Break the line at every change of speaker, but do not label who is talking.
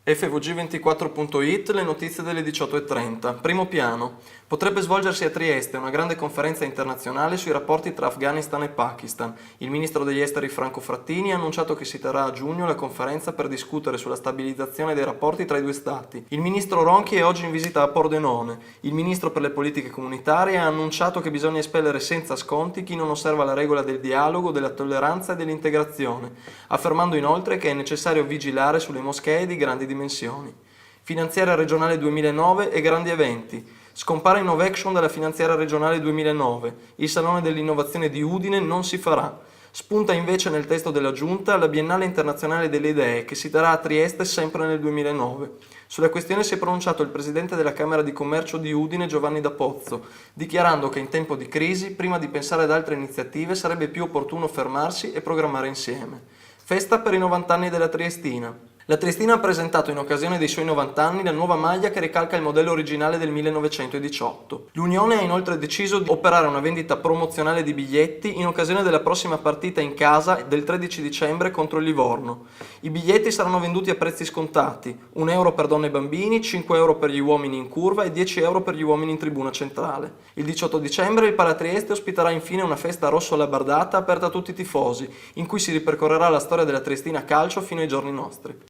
FVG24.it, le notizie delle 18:30. Primo piano. Potrebbe svolgersi a Trieste una grande conferenza internazionale sui rapporti tra Afghanistan e Pakistan. Il ministro degli esteri Franco Frattini ha annunciato che si terrà a giugno la conferenza per discutere sulla stabilizzazione dei rapporti tra i due stati. Il ministro Ronchi è oggi in visita a Pordenone. Il ministro per le politiche comunitarie ha annunciato che bisogna espellere senza sconti chi non osserva la regola del dialogo, della tolleranza e dell'integrazione, affermando inoltre che è necessario vigilare sulle moschee di grandi dimensioni. Finanziaria regionale 2009 e grandi eventi. Scompare Innovaction dalla finanziaria regionale 2009. Il Salone dell'Innovazione di Udine non si farà. Spunta invece nel testo della Giunta la Biennale Internazionale delle Idee, che si terrà a Trieste sempre nel 2009. Sulla questione si è pronunciato il presidente della Camera di Commercio di Udine, Giovanni D'Apozzo, dichiarando che in tempo di crisi, prima di pensare ad altre iniziative, sarebbe più opportuno fermarsi e programmare insieme. Festa per i 90 anni della Triestina. La Triestina ha presentato in occasione dei suoi 90 anni la nuova maglia che ricalca il modello originale del 1918. L'Unione ha inoltre deciso di operare una vendita promozionale di biglietti in occasione della prossima partita in casa del 13 dicembre contro il Livorno. I biglietti saranno venduti a prezzi scontati: 1 euro per donne e bambini, 5 euro per gli uomini in curva e 10 euro per gli uomini in tribuna centrale. Il 18 dicembre il Palatrieste ospiterà infine una festa rosso-labardata aperta a tutti i tifosi, in cui si ripercorrerà la storia della Triestina calcio fino ai giorni nostri.